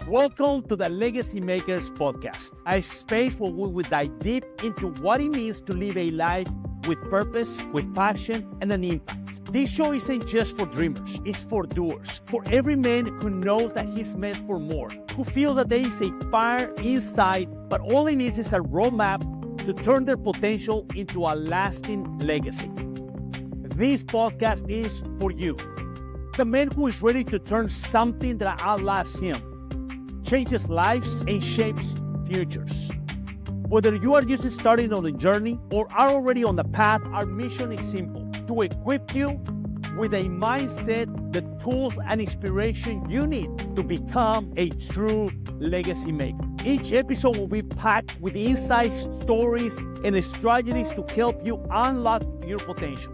Welcome to the Legacy Makers podcast, a space where we will dive deep into what it means to live a life with purpose, with passion, and an impact. This show isn't just for dreamers, it's for doers, for every man who knows that he's meant for more, who feels that there is a fire inside, but all he needs is a roadmap to turn their potential into a lasting legacy. This podcast is for you, the man who is ready to turn something that outlasts him, changes lives, and shapes futures. Whether you are just starting on the journey or are already on the path, our mission is simple: to equip you with a mindset, the tools, and inspiration you need to become a true legacy maker. Each episode will be packed with insights, stories, and strategies to help you unlock your potential.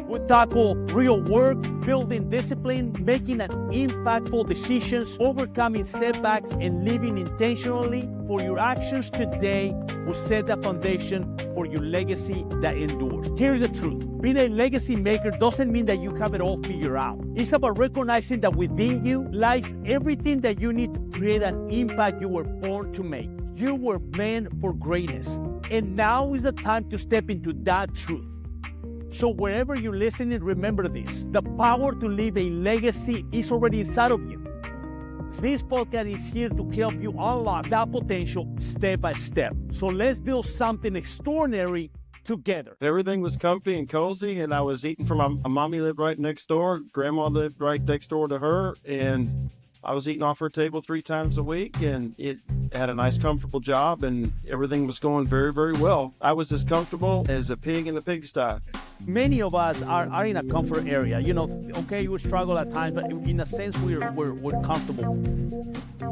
We tackle real work, building discipline, making impactful decisions, overcoming setbacks, and living intentionally, for your actions today will set the foundation for your legacy that endures. Here's the truth. Being a legacy maker doesn't mean that you have it all figured out. It's about recognizing that within you lies everything that you need to create an impact you were born to make. You were meant for greatness, and now is the time to step into that truth. So wherever you're listening, remember this: the power to leave a legacy is already inside of you. This podcast is here to help you unlock that potential step by step. So let's build something extraordinary together. Everything was comfy and cozy, and I was eating from my mommy lived right next door. Grandma lived right next door to her, and I was eating off her table 3 times a week, and it had a nice, comfortable job, and everything was going very, very well. I was as comfortable as a pig in the pigsty. Many of us are in a comfort area. Okay, we struggle at times, but in a sense, we're comfortable.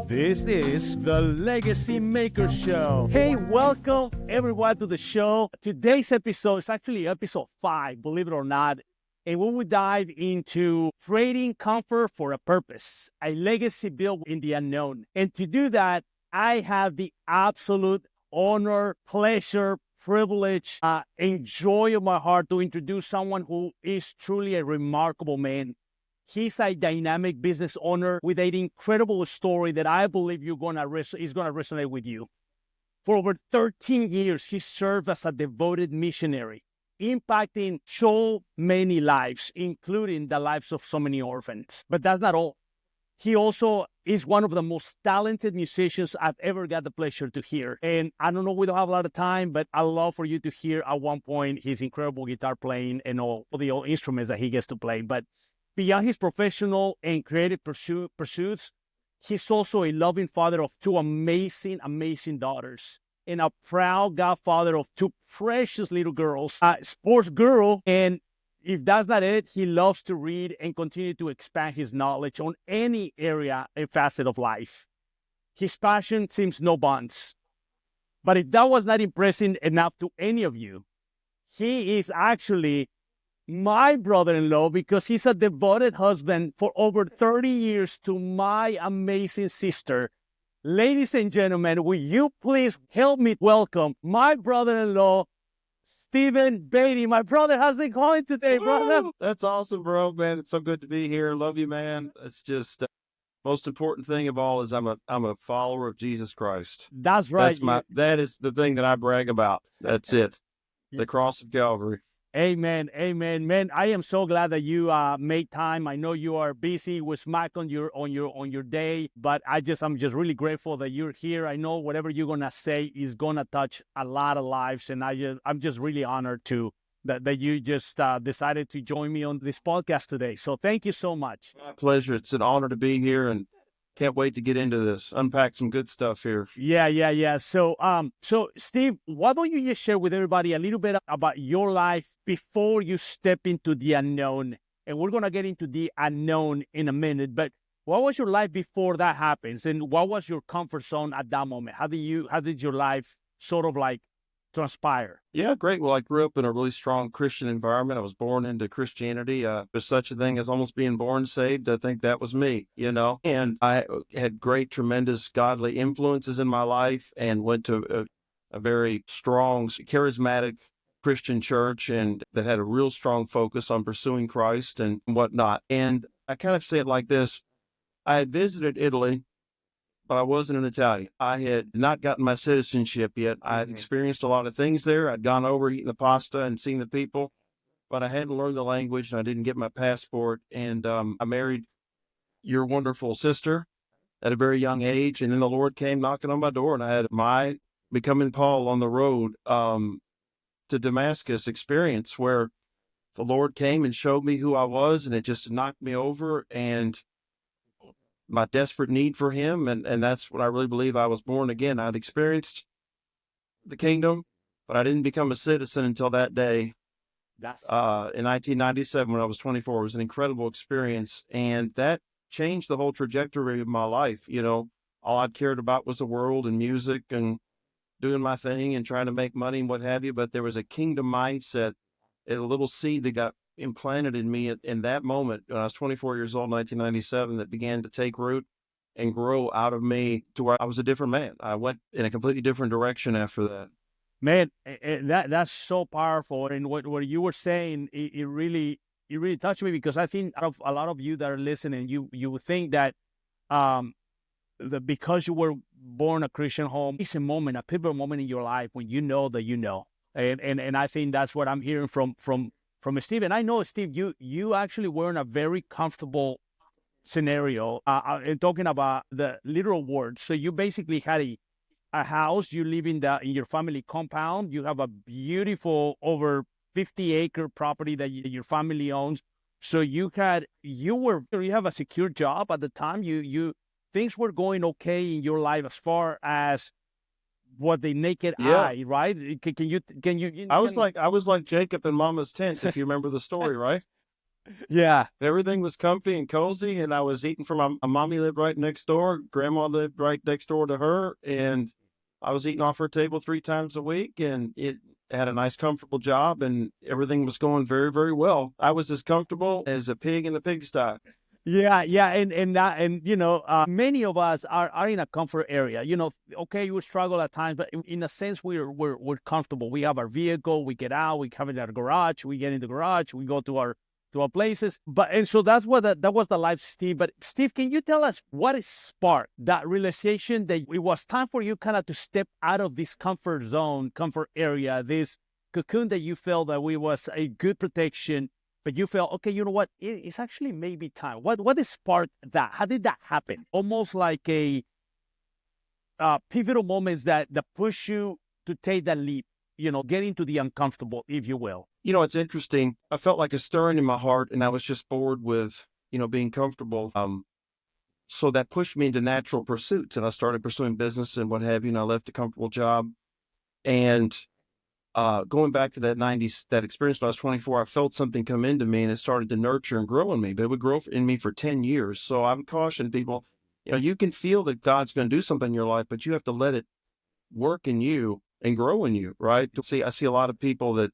This is the Legacy Maker Show. Hey, welcome everyone to the show. Today's episode is actually episode 5, believe it or not. And we will dive into trading comfort for a purpose, a legacy built in the unknown. And to do that, I have the absolute honor, pleasure, privilege, and joy of my heart to introduce someone who is truly a remarkable man. He's a dynamic business owner with an incredible story that I believe is going to resonate with you. For over 13 years, he served as a devoted missionary, impacting so many lives, including the lives of so many orphans. But that's not all. He also is one of the most talented musicians I've ever got the pleasure to hear. And I don't know, we don't have a lot of time, but I'd love for you to hear at one point his incredible guitar playing and all the instruments that he gets to play. But beyond his professional and creative pursuits, he's also a loving father of 2 amazing daughters, and a proud godfather of 2 precious little girls, a sports girl. And if that's not it, he loves to read and continue to expand his knowledge on any area and facet of life. His passion seems no bounds. But if that was not impressive enough to any of you, he is actually my brother-in-law, because he's a devoted husband for over 30 years to my amazing sister. Ladies and gentlemen, will you please help me welcome my brother-in-law, Stephen Beatty. My brother, how's it going today, brother? That's awesome, bro, man. It's so good to be here. Love you, man. It's just most important thing of all is I'm a follower of Jesus Christ. That's right. That is the thing that I brag about. That's it. The cross of Calvary. Amen. Amen. Man, I am so glad that you made time. I know you are busy with Smack on your day, but I'm just really grateful that you're here. I know whatever you're gonna say is gonna touch a lot of lives, and I'm just really honored that you just decided to join me on this podcast today. So thank you so much. My pleasure. It's an honor to be here, and can't wait to get into this. Unpack some good stuff here. Yeah. So Steve, why don't you just share with everybody a little bit about your life before you step into the unknown? And we're going to get into the unknown in a minute, but what was your life before that happens? And what was your comfort zone at that moment? How did your life sort of like transpire? Yeah, great. Well, I grew up in a really strong Christian environment. I was born into Christianity. There's such a thing as almost being born saved. I think that was me, and I had great, tremendous godly influences in my life, and went to a very strong, charismatic Christian church, and that had a real strong focus on pursuing Christ and whatnot. And I kind of say it like this. I had visited Italy but I wasn't an Italian. I had not gotten my citizenship yet. I had experienced a lot of things there. I'd gone over, eaten the pasta and seen the people, but I hadn't learned the language and I didn't get my passport. And I married your wonderful sister at a very young age. And then the Lord came knocking on my door, and I had my becoming Paul on the road to Damascus experience where the Lord came and showed me who I was, and it just knocked me over and my desperate need for him. And that's when I really believe I was born again. I'd experienced the kingdom, but I didn't become a citizen until that day. That's In 1997, when I was 24, it was an incredible experience. And that changed the whole trajectory of my life. You know, all I'd cared about was the world and music and doing my thing and trying to make money and what have you. But there was a kingdom mindset, a little seed that got implanted in me in that moment when I was 24 years old, 1997, that began to take root and grow out of me to where I was a different man. I went in a completely different direction after that. man, that's so powerful. And what you were saying, it really touched me, because I think a lot of you that are listening, you think that um because you were born a Christian home, it's a moment, a pivotal moment in your life when you know that you know. And I think that's what I'm hearing from Steve. And I know, Steve, you actually were in a very comfortable scenario, and talking about the literal word. So you basically had a house, you live in your family compound, you have a beautiful over 50-acre property that your family owns. So you have a secure job at the time. You things were going okay in your life as far as what the naked Yeah. eye, right? I was like Jacob in Mama's tent, if you remember the story, right? Yeah. Everything was comfy and cozy, and I was eating from a mommy lived right next door. Grandma lived right next door to her, and I was eating off her table 3 times a week, and it had a nice, comfortable job, and everything was going very, very well. I was as comfortable as a pig in the pigsty. Yeah, yeah, and many of us are in a comfort area. Okay, we struggle at times, but in a sense, we're comfortable. We have our vehicle, we get out, we have it at a garage, we get in the garage, we go to our places. And so that's what that was the life, Steve. But Steve, can you tell us what is sparked that realization that it was time for you kind of to step out of this comfort zone, comfort area, this cocoon that you felt that we was a good protection, but you felt, okay, you know what? It's actually maybe time. What is sparked that? How did that happen? Almost like a pivotal moments that push you to take that leap. Get into the uncomfortable, if you will. You know, it's interesting. I felt like a stirring in my heart, and I was just bored with, being comfortable. So that pushed me into natural pursuits, and I started pursuing business and what have you. And I left a comfortable job, and going back to that experience when I was 24, I felt something come into me, and it started to nurture and grow in me. But it would grow in me for 10 years. So I'm cautioning people, you can feel that God's going to do something in your life, but you have to let it work in you and grow in you, right? I see a lot of people that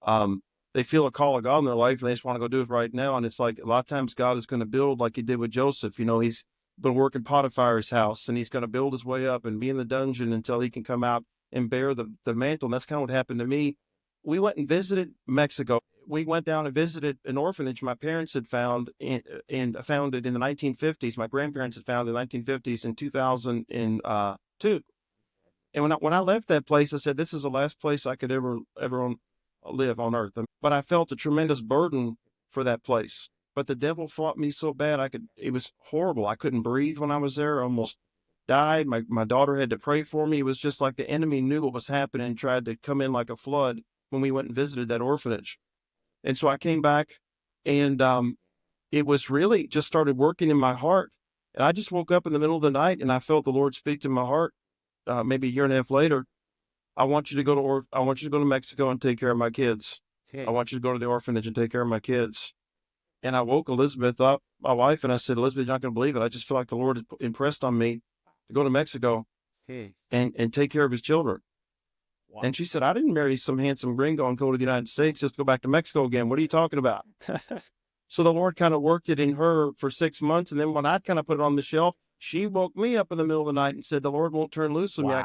um, they feel a call of God in their life and they just want to go do it right now. And it's like a lot of times God is going to build like he did with Joseph. He's been working Potiphar's house, and he's going to build his way up and be in the dungeon until he can come out and bear the mantle. And that's kind of what happened to me. We went and visited Mexico. We went down and visited an orphanage my parents had found and founded in the 1950s. My grandparents had founded in the 1950s in 2002. And when I left that place, I said, this is the last place I could ever live on earth. But I felt a tremendous burden for that place. But the devil fought me so bad, it was horrible. I couldn't breathe when I was there. I almost died. My daughter had to pray for me. It was just like the enemy knew what was happening and tried to come in like a flood when we went and visited that orphanage. And so I came back, and it was really just started working in my heart. And I just woke up in the middle of the night and I felt the Lord speak to my heart. Maybe a year and a half later, I want you to go to Mexico and take care of my kids. I want you to go to the orphanage and take care of my kids. And I woke Elizabeth up, my wife, and I said, Elizabeth, you're not going to believe it. I just feel like the Lord impressed on me to go to Mexico and take care of his children. Wow. And she said, I didn't marry some handsome gringo and go to the United States just to go back to Mexico again. What are you talking about? So the Lord kind of worked it in her for 6 months. And then when I kind of put it on the shelf, she woke me up in the middle of the night and said, the Lord won't turn loose on me. I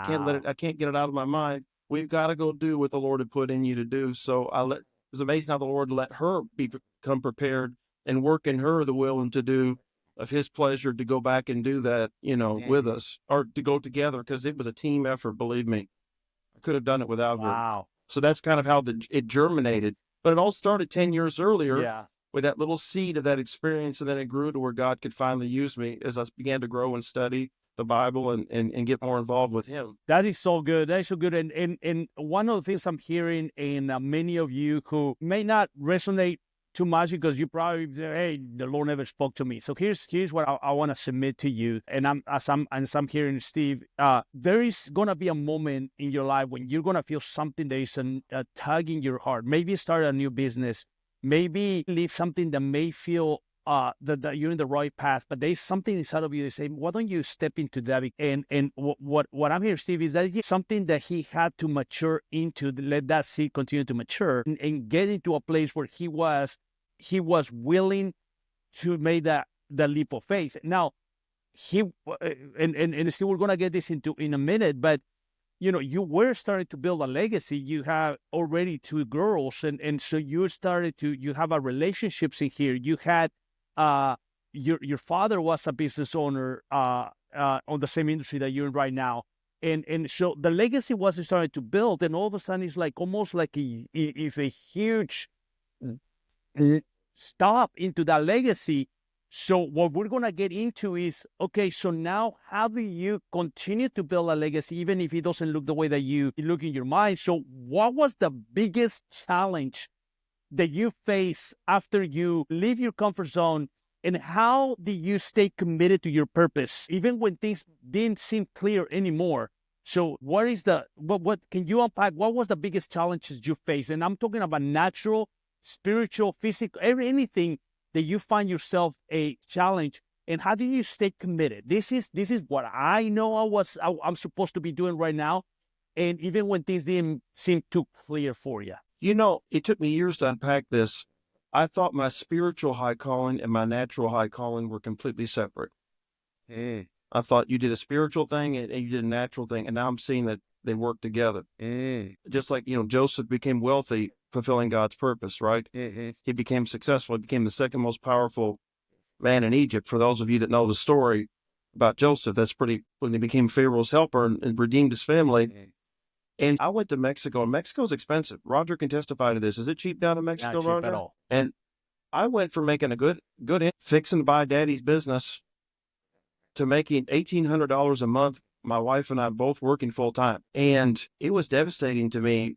can't get it out of my mind. We've got to go do what the Lord had put in you to do. So it was amazing how the Lord let her become prepared and work in her the will and to do of his pleasure to go back and do that, with us, or to go together, because it was a team effort, believe me. I could have done it without her. Wow. So that's kind of how it germinated. But it all started 10 years earlier Yeah. with that little seed of that experience, and then it grew to where God could finally use me as I began to grow and study the Bible and get more involved with him. That is so good. That is so good. And one of the things I'm hearing in many of you who may not resonate too much because you probably say, "Hey, the Lord never spoke to me." So here's what I want to submit to you. And as I'm hearing Steve, there is gonna be a moment in your life when you're gonna feel something that is a tug in your heart. Maybe start a new business. Maybe leave something that may feel that you're in the right path, but there's something inside of you that say, why don't you step into that? And what I'm hearing, Steve, is that it's something that he had to mature into, let that seed continue to mature and get into a place where he was willing to make that leap of faith. Now, and still we're gonna get this into in a minute, but you were starting to build a legacy. You have already 2 girls, and so you have a relationships in here. You had your father was a business owner on the same industry that you're in right now. And so the legacy was starting to build, and all of a sudden it's like almost like if a huge stop into that legacy. So what we're going to get into is, okay, so now how do you continue to build a legacy, even if it doesn't look the way that you look in your mind? So what was the biggest challenge that you face after you leave your comfort zone, and how do you stay committed to your purpose, even when things didn't seem clear anymore? So what can you unpack? What was the biggest challenges you faced? And I'm talking about natural, spiritual, physical, anything that you find yourself a challenge, and how do you stay committed? This is what I know I'm supposed to be doing right now, and even when things didn't seem too clear for you. It took me years to unpack this. I thought my spiritual high calling and my natural high calling were completely separate. I thought you did a spiritual thing and you did a natural thing, and now I'm seeing that they work together. Just like, Joseph became wealthy, fulfilling God's purpose, right? He became successful. He became the second most powerful man in Egypt. For those of you that know the story about Joseph, that's when he became Pharaoh's helper and redeemed his family. And I went to Mexico, and Mexico's expensive. Roger can testify to this. Is it cheap down in Mexico, Not cheap Roger? at all. And I went from making a good fixing to buy daddy's business to making $1,800 a month. My wife and I both working full time. And it was devastating to me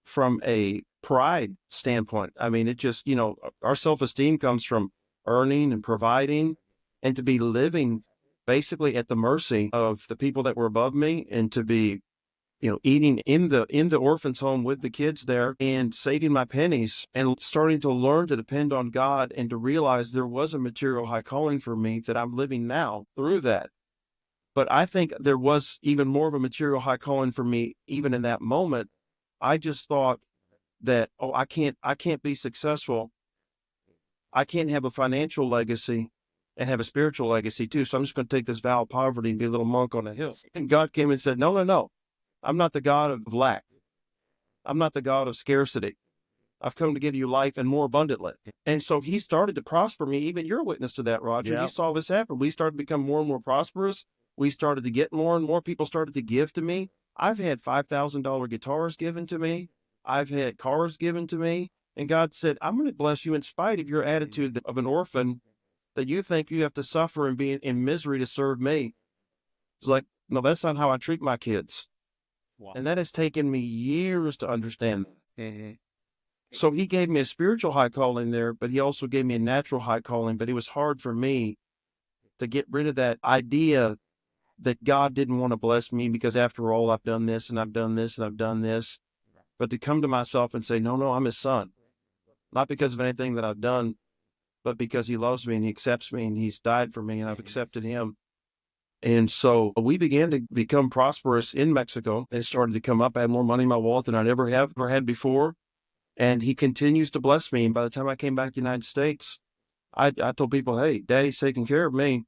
from a pride standpoint. I mean, it just, our self-esteem comes from earning and providing, and to be living basically at the mercy of the people that were above me, and to be eating in the orphan's home with the kids there, and saving my pennies, and starting to learn to depend on God, and to realize there was a material high calling for me that I'm living now through that. But I think there was even more of a material high calling for me even in that moment. I just thought that, I can't be successful. I can't have a financial legacy and have a spiritual legacy too. So I'm just going to take this vow of poverty and be a little monk on a hill. And God came and said, no. I'm not the God of lack. I'm not the God of scarcity. I've come to give you life and more abundantly. And so he started to prosper me. Even you're a witness to that, Roger. Yep. You saw this happen. We started to become more and more prosperous. We started to get more and more people started to give to me. I've had $5,000 guitars given to me. I've had cars given to me. And God said, I'm going to bless you in spite of your attitude of an orphan, that you think you have to suffer and be in misery to serve me. It's like, no, that's not how I treat my kids. Wow. And that has taken me years to understand. So he gave me a spiritual high calling there, but he also gave me a natural high calling. But it was hard for me to get rid of that idea that God didn't want to bless me because, after all, I've done this and I've done this and I've done this. But to come to myself and say, no, I'm his son. Not because of anything that I've done, but because he loves me and he accepts me and he's died for me and I've accepted him. And so we began to become prosperous in Mexico, and started to come up. I had more money in my wallet than I'd ever had before. And he continues to bless me. And by the time I came back to the United States, I told people, hey, Daddy's taking care of me.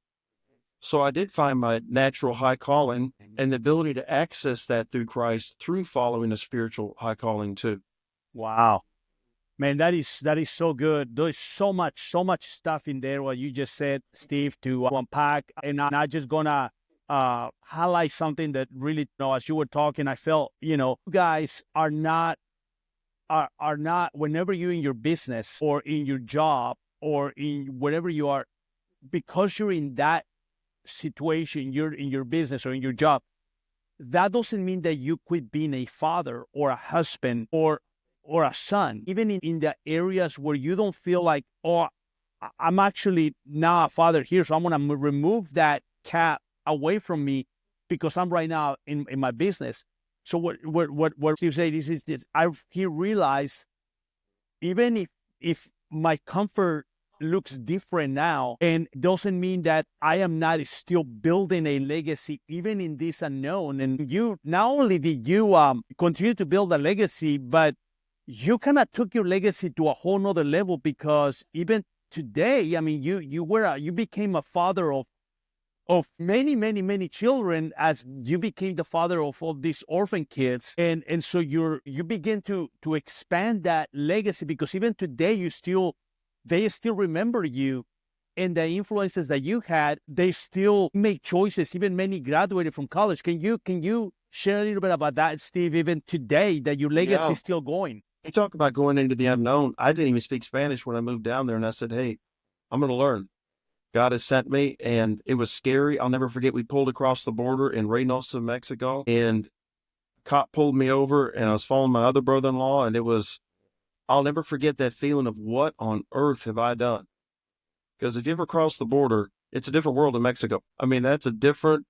So I did find my natural high calling, and the ability to access that through Christ, through following a spiritual high calling too. Wow. Man, that is so good. There's so much stuff in there what you just said, Steve, to unpack. And I'm just gonna highlight something that really, as you were talking, I felt, you guys are not, whenever you're in your business or in your job or in wherever you are, because you're in that situation, you're in your business or in your job, that doesn't mean that you quit being a father or a husband or a son. Even in the areas where you don't feel like, oh, I'm actually now a father here, so I'm going to remove that cap away from me because I'm right now in my business. So what Steve said is this: he realized, even if my comfort looks different now, and doesn't mean that I am not still building a legacy even in this unknown. And you, not only did you continue to build a legacy, but you kind of took your legacy to a whole nother level, because even today, I mean, you became a father of many, many, many children, as you became the father of all these orphan kids. And so you begin to expand that legacy, because even today they still remember you and the influences that you had. They still make choices. Even many graduated from college. Can you share a little bit about that, Steve? Even today, that your legacy Yeah. is still going. You talk about going into the unknown. I didn't even speak Spanish when I moved down there, and I said, hey, I'm going to learn. God has sent me, and it was scary. I'll never forget, we pulled across the border in Reynosa, Mexico, and a cop pulled me over, and I was following my other brother-in-law, and I'll never forget that feeling of, what on earth have I done? Because if you ever cross the border, it's a different world in Mexico. I mean, that's a different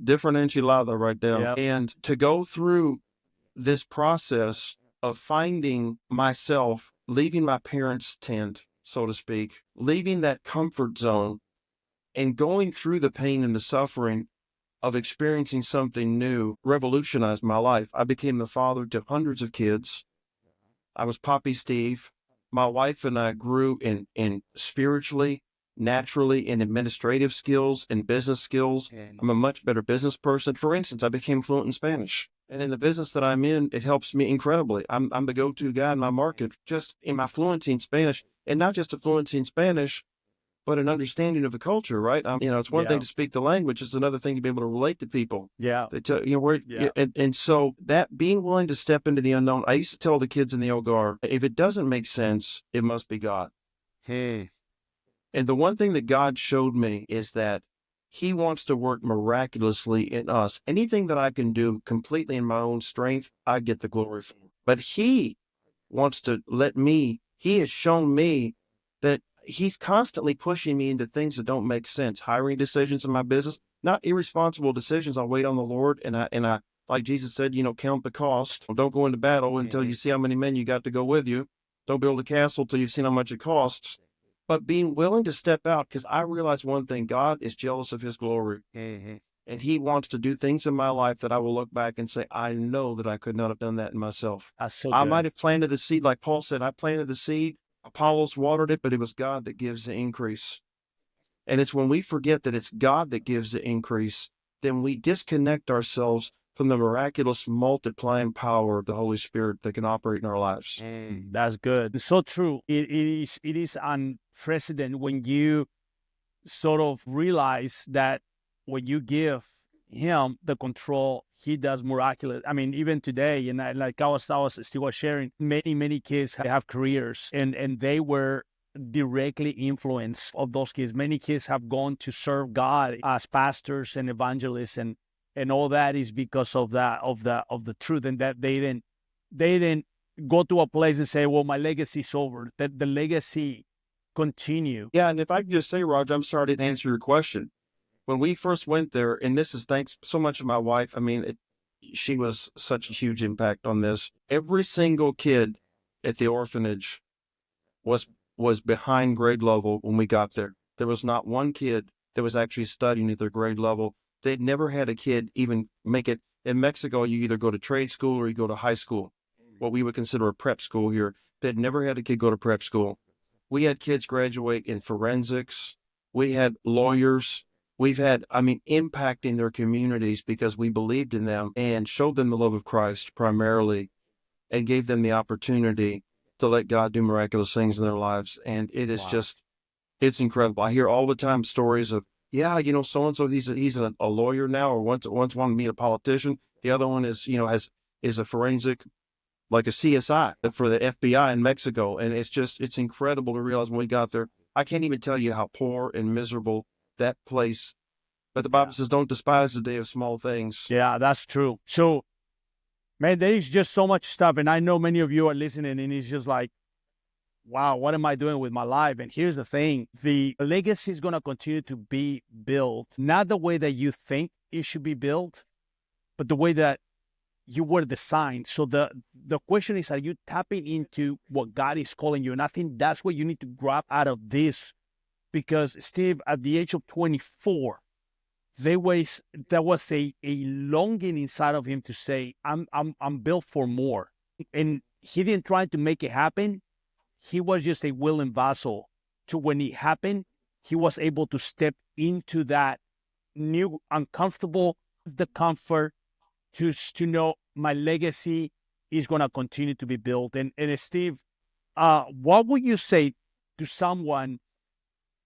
enchilada right there. Yeah. And to go through this process of finding myself, leaving my parents' tent, so to speak, leaving that comfort zone, and going through the pain and the suffering of experiencing something new, revolutionized my life. I became the father to hundreds of kids. I was Poppy Steve. My wife and I grew in spiritually, naturally, in administrative skills and business skills. I'm a much better business person. For instance, I became fluent in Spanish. And in the business that I'm in, it helps me incredibly. I'm the go-to guy in my market, just in my fluency in Spanish. And not just a fluency in Spanish, but an understanding of the culture, right? It's one thing Yeah. to speak the language; it's another thing to be able to relate to people. Yeah. They tell where, Yeah. and so that being willing to step into the unknown. I used to tell the kids in the Ogar, if it doesn't make sense, it must be God. Hey. And the one thing that God showed me is that He wants to work miraculously in us. Anything that I can do completely in my own strength, I get the glory for. But He wants to He has shown me that He's constantly pushing me into things that don't make sense. Hiring decisions in my business, not irresponsible decisions. I'll wait on the Lord, and I, like Jesus said, count the cost. Don't go into battle until you see how many men you got to go with you. Don't build a castle till you've seen how much it costs. But being willing to step out, because I realize one thing: God is jealous of His glory. And He wants to do things in my life that I will look back and say, I know that I could not have done that in myself. That's so I good. might have planted the seed, like Paul said, I planted the seed, Apollos watered it, but it was God that gives the increase. And it's when we forget that it's God that gives the increase, then we disconnect ourselves from the miraculous multiplying power of the Holy Spirit that can operate in our lives. That's good. It's so true. It is unprecedented when you sort of realize that when you give him the control, he does miraculous. I mean, even today, and like I was still sharing, many kids have careers, and they were directly influenced of those kids. Many kids have gone to serve God as pastors and evangelists, and all that is because of the truth, and that they didn't go to a place and say, well, my legacy's over. That the legacy continue. Yeah, and if I could just say, Roger, I'm sorry I didn't answer your question. When we first went there, and this is thanks so much to my wife, I mean, she was such a huge impact on this. Every single kid at the orphanage was was behind grade level when we got there. There was not one kid that was actually studying at their grade level. They'd never had a kid even make it. In Mexico, you either go to trade school or you go to high school, what we would consider a prep school here. They'd never had a kid go to prep school. We had kids graduate in forensics. We had lawyers. We've had, impact in their communities because we believed in them and showed them the love of Christ primarily, and gave them the opportunity to let God do miraculous things in their lives. And it is Wow. just, it's incredible. I hear all the time stories of, yeah, so-and-so, he's a lawyer now, or once wanted to meet a politician. The other one is, is a forensic, like a CSI for the FBI in Mexico. And it's incredible to realize when we got there, I can't even tell you how poor and miserable that place. But the Bible Yeah. says, don't despise the day of small things. Yeah, that's true. So, man, there is just so much stuff. And I know many of you are listening and it's just like, wow, what am I doing with my life? And here's the thing, the legacy is going to continue to be built, not the way that you think it should be built, but the way that you were designed. So the question is, are you tapping into what God is calling you? And I think that's what you need to grab out of this. Because Steve, at the age of 24, there was a longing inside of him to say, I'm built for more. And he didn't try to make it happen. He was just a willing vessel to, when it happened, he was able to step into that new uncomfortable, the comfort, to know my legacy is going to continue to be built. And Steve, what would you say to someone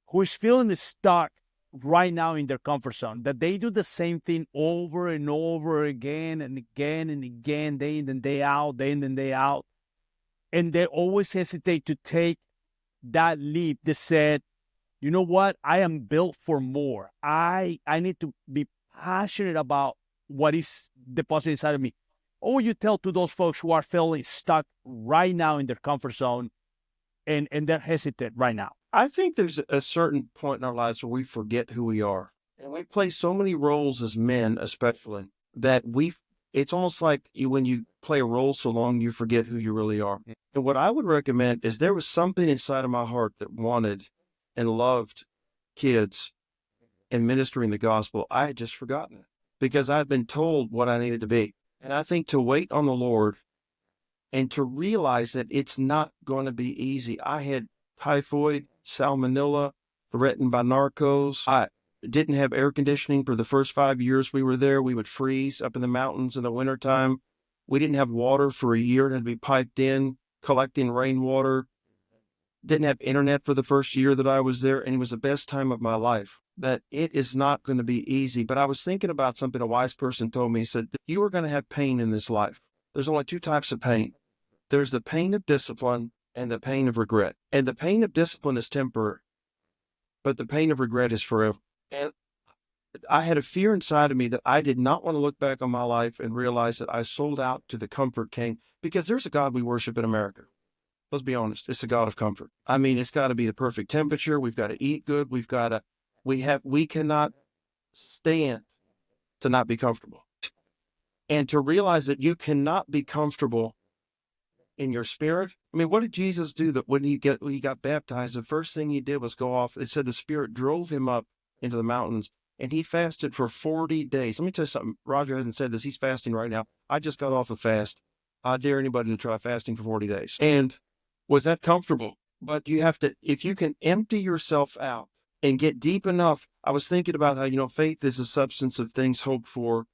who is feeling stuck right now in their comfort zone, that they do the same thing over and over again and again and again, day in and day out, day in and day out, and they always hesitate to take that leap that said, you know what, I am built for more. I need to be passionate about what is deposited inside of me. What would you tell to those folks who are feeling stuck right now in their comfort zone and they're hesitant right now? I think there's a certain point in our lives where we forget who we are. And we play so many roles as men, especially, that it's almost like when you play a role so long, you forget who you really are. And what I would recommend is there was something inside of my heart that wanted and loved kids and ministering the gospel. I had just forgotten it because I'd been told what I needed to be. And I think to wait on the Lord and to realize that it's not going to be easy. I had typhoid, salmonella, threatened by narcos. I didn't have air conditioning for the first 5 years we were there. We would freeze up in the mountains in the wintertime. We didn't have water for a year. It had to be piped in, collecting rainwater. Didn't have internet for the first year that I was there, and it was the best time of my life. That it is not going to be easy. But I was thinking about something a wise person told me. He said, you are going to have pain in this life. There's only two types of pain. There's the pain of discipline and the pain of regret. And the pain of discipline is temporary, but the pain of regret is forever. And I had a fear inside of me that I did not want to look back on my life and realize that I sold out to the comfort king, because there's a God we worship in America. Let's be honest. It's a God of comfort. I mean, it's got to be the perfect temperature. We've got to eat good. We cannot stand to not be comfortable. And to realize that you cannot be comfortable in your spirit. I mean, what did Jesus do that when he got baptized? The first thing he did was go off. It said the Spirit drove him up into the mountains, and he fasted for 40 days. Let me tell you something. Roger hasn't said this. He's fasting right now. I just got off a fast. I dare anybody to try fasting for 40 days. And was that comfortable? But you have to, if you can empty yourself out and get deep enough. I was thinking about how, faith is the substance of things hoped for.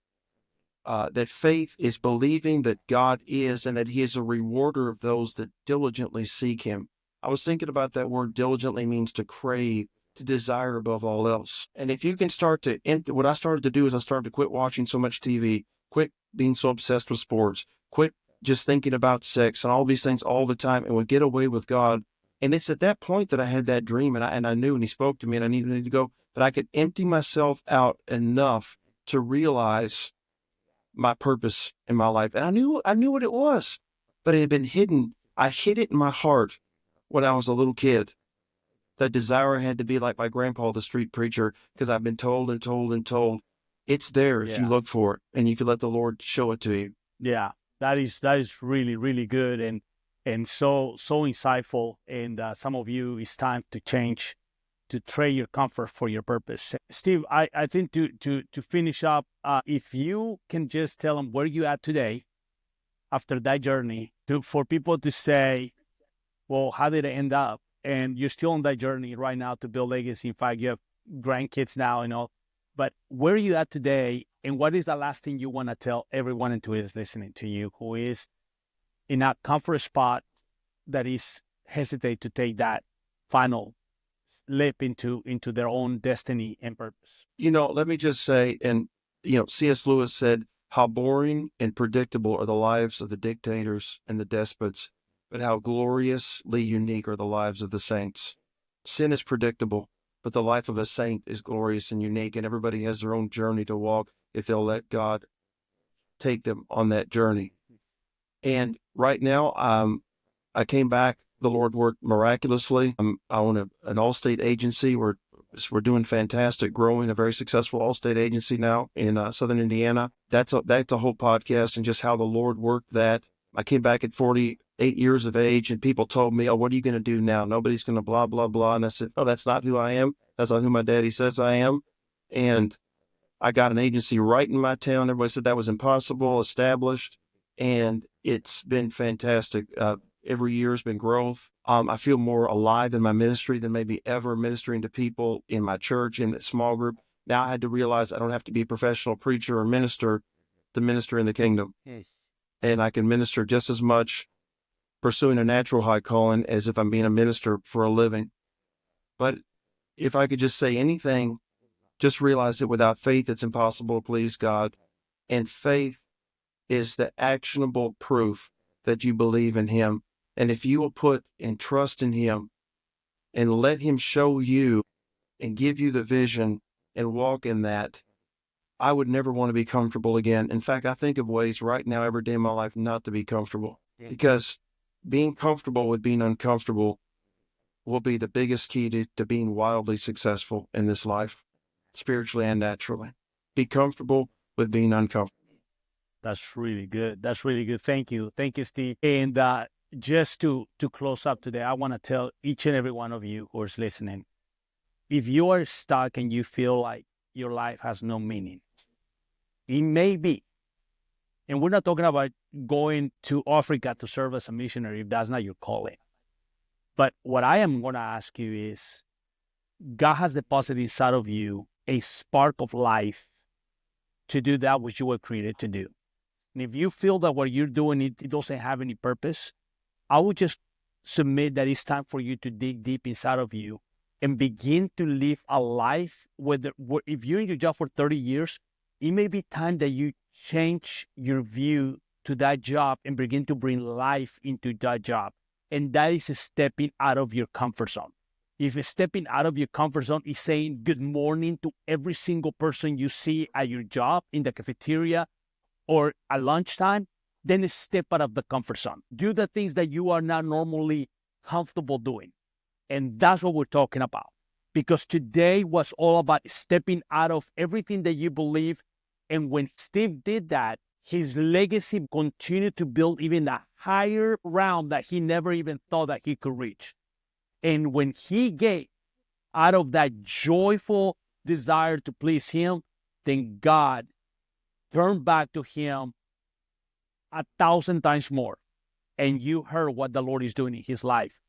That faith is believing that God is, and that he is a rewarder of those that diligently seek him. I was thinking about that word diligently means to crave, to desire above all else. And if you can start to what I started to do is I started to quit watching so much TV, quit being so obsessed with sports, quit just thinking about sex and all these things all the time, and would get away with God. And it's at that point that I had that dream, and I knew, and he spoke to me, and I needed to go, that I could empty myself out enough to realize my purpose in my life. And I knew what it was, but it had been hidden. I hid it in my heart when I was a little kid. That desire had to be like my grandpa, the street preacher, because I've been told and told and told. It's there if you Yeah. look for it, and you can let the Lord show it to you. Yeah. That is really, really good and so insightful. And some of you, it's time to change, to trade your comfort for your purpose. Steve, I think to finish up, if you can just tell them where you at today after that journey, for people to say, well, how did it end up? And you're still on that journey right now to build legacy. In fact, you have grandkids now and all. But where are you at today? And what is the last thing you want to tell everyone who is listening to you, who is in a comfort spot, that is hesitate to take that final leap into their own destiny and purpose? Let me just say, and C.S. Lewis said, how boring and predictable are the lives of the dictators and the despots, but how gloriously unique are the lives of the saints. Sin is predictable, but the life of a saint is glorious and unique, and everybody has their own journey to walk if they'll let God take them on that journey. And right now, I came back. The Lord worked miraculously. I own an Allstate agency. We're doing fantastic, growing a very successful Allstate agency now in Southern Indiana. That's a whole podcast and just how the Lord worked that. I came back at 48 years of age, and people told me, "Oh, what are you going to do now? Nobody's going to blah blah blah." And I said, "Oh, that's not who I am. That's not who my daddy says I am." And I got an agency right in my town. Everybody said that was impossible, established, and it's been fantastic. Every year has been growth. I feel more alive in my ministry than maybe ever ministering to people in my church, in a small group. Now I had to realize I don't have to be a professional preacher or minister to minister in the kingdom. Yes. And I can minister just as much pursuing a natural high calling as if I'm being a minister for a living. But if I could just say anything, just realize that without faith, it's impossible to please God. And faith is the actionable proof that you believe in Him. And if you will put and trust in Him and let Him show you and give you the vision and walk in that, I would never want to be comfortable again. In fact, I think of ways right now every day in my life not to be comfortable, because being comfortable with being uncomfortable will be the biggest key to being wildly successful in this life, spiritually and naturally. Be comfortable with being uncomfortable. That's really good. That's really good. Thank you. Thank you, Steve. And just to close up today, I want to tell each and every one of you who is listening, if you are stuck and you feel like your life has no meaning, it may be, and we're not talking about going to Africa to serve as a missionary if that's not your calling. But what I am going to ask you is, God has deposited inside of you a spark of life to do that which you were created to do. And if you feel that what you're doing, it doesn't have any purpose, I would just submit that it's time for you to dig deep inside of you and begin to live a life where if you're in your job for 30 years, it may be time that you change your view to that job and begin to bring life into that job. And that is stepping out of your comfort zone. If stepping out of your comfort zone is saying good morning to every single person you see at your job, in the cafeteria, or at lunchtime, then step out of the comfort zone. Do the things that you are not normally comfortable doing. And that's what we're talking about. Because today was all about stepping out of everything that you believe. And when Steve did that, his legacy continued to build even a higher realm that he never even thought that he could reach. And when he gave out of that joyful desire to please Him, then God turned back to him 1,000 times more. And you heard what the Lord is doing in his life.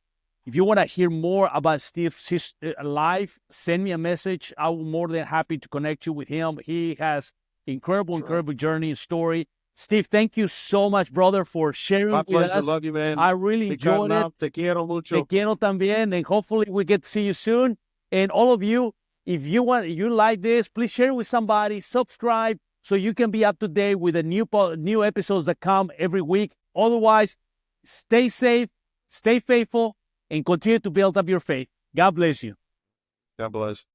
If you want to hear more about Steve's life, send me a message. I'm more than happy to connect you with him. He has incredible journey and story. Steve, thank you so much, brother, for sharing My with pleasure. us. Love you, man. I really enjoyed it. Te quiero mucho. Te quiero también, and hopefully we get to see you soon. And all of you, if you like this, please share it with somebody, subscribe, so you can be up to date with the new episodes that come every week. Otherwise, stay safe, stay faithful, and continue to build up your faith. God bless you. God bless.